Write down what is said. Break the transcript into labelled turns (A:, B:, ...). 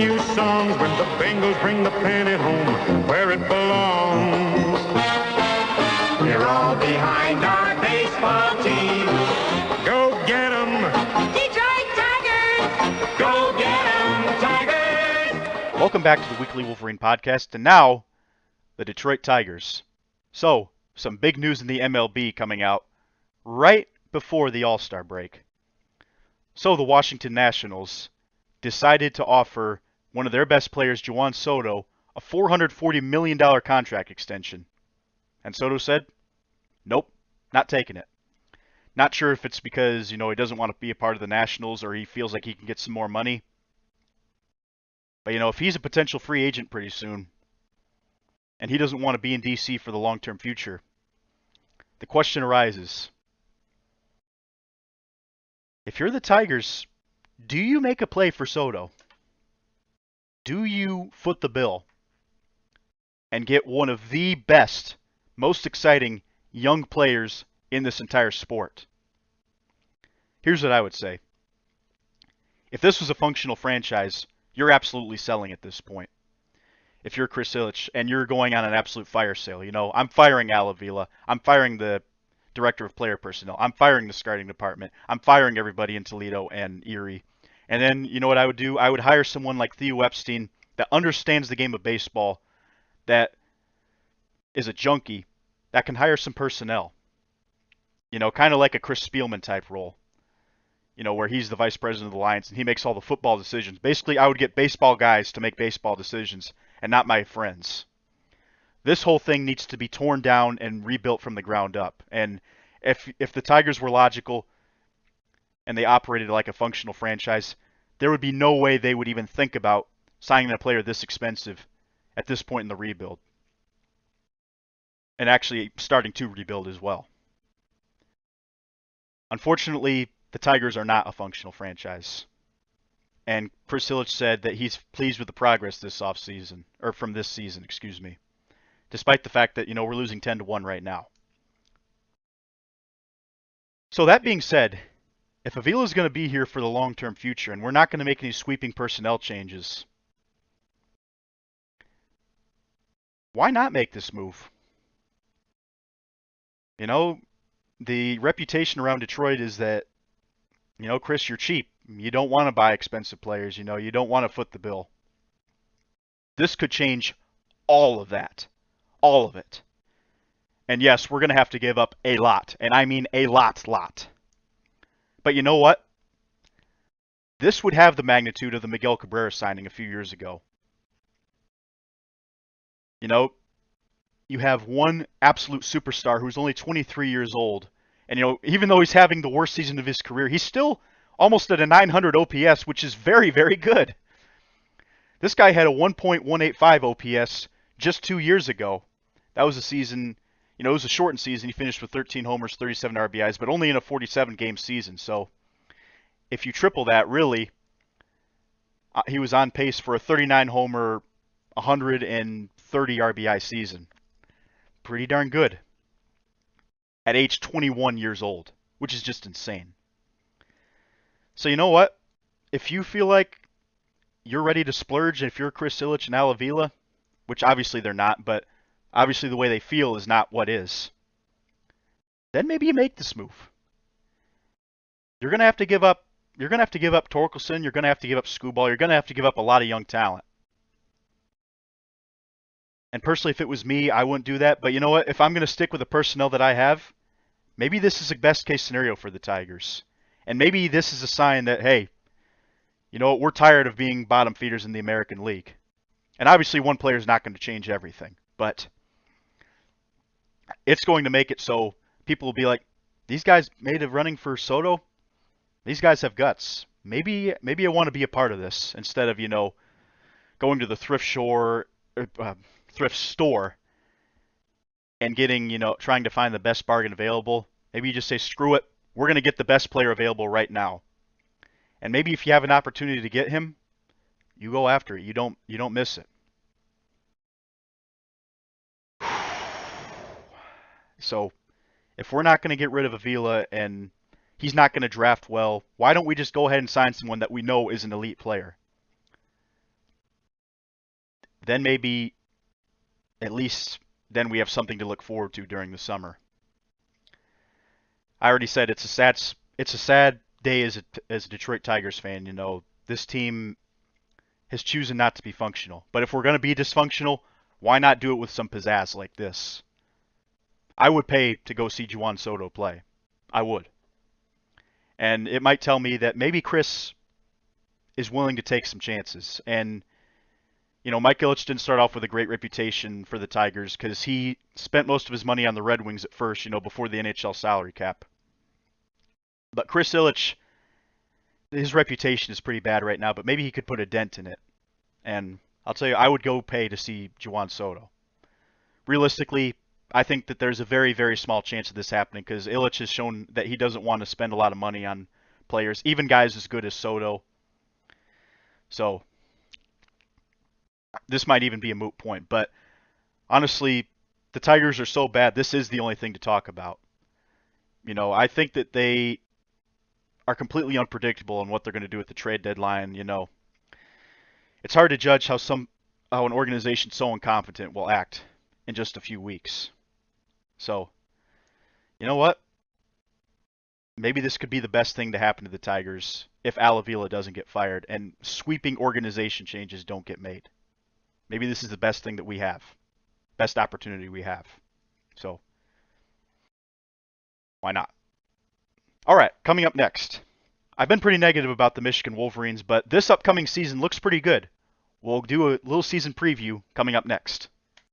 A: you songs when the Bengals bring the pennant home where it belongs. We're all behind our baseball team. Go get 'em! Detroit Tigers! Go get 'em, Tigers!
B: Welcome back to the Weekly Wolverine Podcast, and now, the Detroit Tigers. So, some big news in the MLB coming out right before the All-Star break. So, the Washington Nationals decided to offer one of their best players, Juan Soto, a $440 million contract extension. And Soto said, nope, not taking it. Not sure if it's because, he doesn't want to be a part of the Nationals or he feels like he can get some more money. But, if he's a potential free agent pretty soon, and he doesn't want to be in D.C. for the long-term future, the question arises, if you're the Tigers, do you make a play for Soto? Do you foot the bill and get one of the best, most exciting young players in this entire sport? Here's what I would say. If this was a functional franchise, you're absolutely selling at this point. If you're Chris Ilitch and you're going on an absolute fire sale, I'm firing Al Avila, I'm firing the director of player personnel, I'm firing the scouting department, I'm firing everybody in Toledo and Erie. And then, you know what I would do? I would hire someone like Theo Epstein that understands the game of baseball, that is a junkie, that can hire some personnel. Kind of like a Chris Spielman type role. Where he's the vice president of the Lions and he makes all the football decisions. Basically, I would get baseball guys to make baseball decisions and not my friends. This whole thing needs to be torn down and rebuilt from the ground up. And if the Tigers were logical and they operated like a functional franchise, there would be no way they would even think about signing a player this expensive at this point in the rebuild. And actually starting to rebuild as well. Unfortunately, the Tigers are not a functional franchise. And Chris Ilitch said that he's pleased with the progress this offseason, or from this season, despite the fact that, we're losing 10-1 right now. So that being said, if Avila is going to be here for the long-term future and we're not going to make any sweeping personnel changes, why not make this move? The reputation around Detroit is that, Chris, you're cheap. You don't want to buy expensive players. You don't want to foot the bill. This could change all of that. All of it. And yes, we're going to have to give up a lot. And I mean a lot. But you know what? This would have the magnitude of the Miguel Cabrera signing a few years ago. You have one absolute superstar who's only 23 years old. And, even though he's having the worst season of his career, he's still almost at a 900 OPS, which is very, very good. This guy had a 1.185 OPS just 2 years ago. That was a season, it was a shortened season. He finished with 13 homers, 37 RBIs, but only in a 47-game season. So if you triple that, really, he was on pace for a 39-homer, 130 RBI season. Pretty darn good. At age 21 years old, which is just insane. So you know what? If you feel like you're ready to splurge, if you're Chris Ilitch and Al Avila, which obviously they're not, but obviously the way they feel is not what is, then maybe you make this move. You're gonna have to give up. You're gonna have to give up Torkelson. You're gonna have to give up Skubal. You're gonna have to give up a lot of young talent. And personally, if it was me, I wouldn't do that. But you know what? If I'm going to stick with the personnel that I have, maybe this is a best case scenario for the Tigers. And maybe this is a sign that, hey, we're tired of being bottom feeders in the American League. And obviously one player is not going to change everything. But it's going to make it so people will be like, these guys made a running for Soto. These guys have guts. Maybe I want to be a part of this instead of, going to the thrift store and getting, trying to find the best bargain available. Maybe you just say, screw it. We're going to get the best player available right now. And maybe if you have an opportunity to get him, you go after it. You don't miss it. So if we're not going to get rid of Avila and he's not going to draft well, why don't we just go ahead and sign someone that we know is an elite player? then maybe at least then we have something to look forward to during the summer. I already said it's a sad day as a Detroit Tigers fan. You know, this team has chosen not to be functional. But if we're going to be dysfunctional, why not do it with some pizzazz like this? I would pay to go see Juan Soto play. I would. And it might tell me that maybe Chris is willing to take some chances. And, you know, Mike Ilitch didn't start off with a great reputation for the Tigers because he spent most of his money on the Red Wings at first, you know, before the NHL salary cap. But Chris Ilitch, his reputation is pretty bad right now, but maybe he could put a dent in it. And I'll tell you, I would go pay to see Juan Soto. Realistically, I think that there's a very, very small chance of this happening because Ilitch has shown that he doesn't want to spend a lot of money on players, even guys as good as Soto. So this might even be a moot point. But honestly, the Tigers are so bad, this is the only thing to talk about. You know, I think that they are completely unpredictable in what they're going to do at the trade deadline. You know, it's hard to judge how an organization so incompetent will act in just a few weeks. So, you know what? Maybe this could be the best thing to happen to the Tigers if Al Avila doesn't get fired and sweeping organization changes don't get made. Maybe this is the best thing that we have, best opportunity we have. So, why not? All right, coming up next. I've been pretty negative about the Michigan Wolverines, but this upcoming season looks pretty good. We'll do a little season preview coming up next.